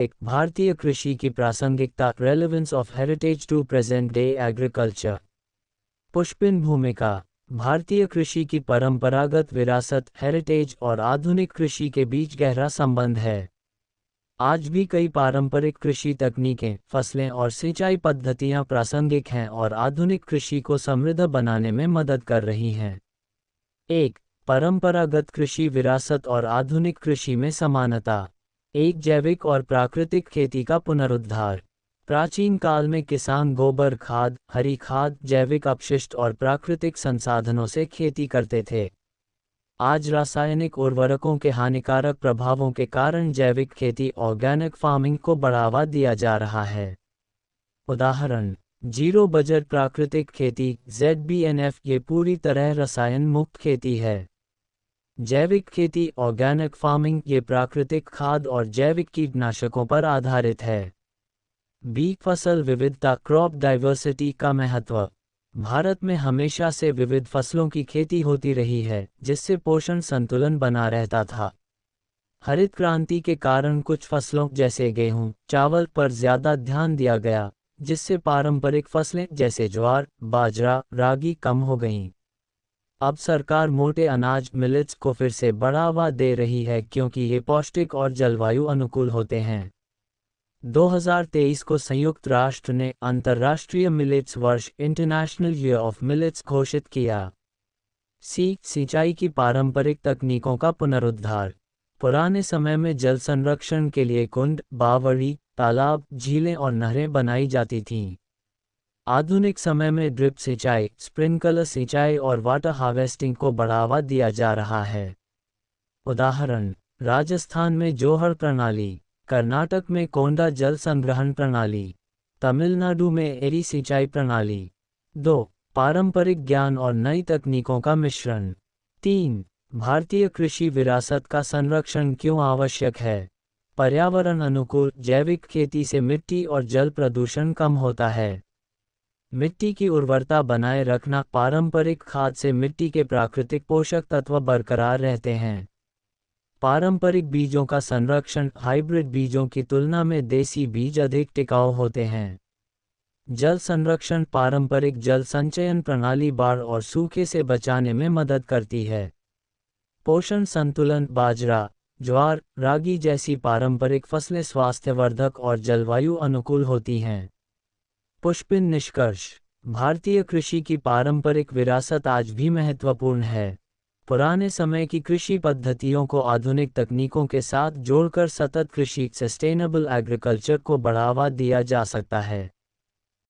एक भारतीय कृषि की प्रासंगिकता, relevance of heritage to present day agriculture. पुष्पिन भूमिका। भारतीय कृषि की परंपरागत विरासत, हेरिटेज और आधुनिक कृषि के बीच गहरा संबंध है। आज भी कई पारंपरिक कृषि तकनीकें, फसलें और सिंचाई पद्धतियां प्रासंगिक हैं और आधुनिक कृषि को समृद्ध बनाने में मदद कर रही हैं। एक, परंपरागत कृषि विरासत और आधुनिक कृषि में समानता। एक, जैविक और प्राकृतिक खेती का पुनरुद्धार। प्राचीन काल में किसान गोबर खाद, हरी खाद, जैविक अपशिष्ट और प्राकृतिक संसाधनों से खेती करते थे। आज रासायनिक उर्वरकों के हानिकारक प्रभावों के कारण जैविक खेती, ऑर्गेनिक फार्मिंग को बढ़ावा दिया जा रहा है। उदाहरण, जीरो बजट प्राकृतिक खेती (ZBNF) ये पूरी तरह रसायन मुक्त खेती है। जैविक खेती, ऑर्गेनिक फार्मिंग, ये प्राकृतिक खाद और जैविक कीटनाशकों पर आधारित है। बी, फसल विविधता, क्रॉप डाइवर्सिटी का महत्व। भारत में हमेशा से विविध फसलों की खेती होती रही है, जिससे पोषण संतुलन बना रहता था। हरित क्रांति के कारण कुछ फसलों जैसे गेहूं, चावल पर ज्यादा ध्यान दिया गया, जिससे पारंपरिक फसलें जैसे ज्वार, बाजरा, रागी कम हो गईं। अब सरकार मोटे अनाज मिलेट्स को फिर से बढ़ावा दे रही है क्योंकि ये पौष्टिक और जलवायु अनुकूल होते हैं। 2023 को संयुक्त राष्ट्र ने अंतर्राष्ट्रीय मिलेट्स वर्ष (इंटरनेशनल ईयर ऑफ मिलेट्स) घोषित किया। सी, सिंचाई की पारंपरिक तकनीकों का पुनरुद्धार। पुराने समय में जल संरक्षण के लिए कुंड, बावड़ी, तालाब, झीलें और नहरें बनाई जाती थीं। आधुनिक समय में ड्रिप सिंचाई, स्प्रिंकलर सिंचाई और वाटर हार्वेस्टिंग को बढ़ावा दिया जा रहा है। उदाहरण, राजस्थान में जोहड़ प्रणाली, कर्नाटक में कोंडा जल संग्रहण प्रणाली, तमिलनाडु में एरी सिंचाई प्रणाली। 2, पारंपरिक ज्ञान और नई तकनीकों का मिश्रण। 3, भारतीय कृषि विरासत का संरक्षण क्यों आवश्यक है। पर्यावरण अनुकूल जैविक खेती से मिट्टी और जल प्रदूषण कम होता है। मिट्टी की उर्वरता बनाए रखना, पारंपरिक खाद से मिट्टी के प्राकृतिक पोषक तत्व बरकरार रहते हैं। पारंपरिक बीजों का संरक्षण, हाइब्रिड बीजों की तुलना में देसी बीज अधिक टिकाऊ होते हैं। जल संरक्षण, पारंपरिक जल संचयन प्रणाली बाढ़ और सूखे से बचाने में मदद करती है। पोषण संतुलन, बाजरा, ज्वार, रागी जैसी पारंपरिक फसलें स्वास्थ्यवर्धक और जलवायु अनुकूल होती हैं। पुष्पिन निष्कर्ष। भारतीय कृषि की पारंपरिक विरासत आज भी महत्वपूर्ण है। पुराने समय की कृषि पद्धतियों को आधुनिक तकनीकों के साथ जोड़कर सतत कृषि, सस्टेनेबल एग्रीकल्चर को बढ़ावा दिया जा सकता है।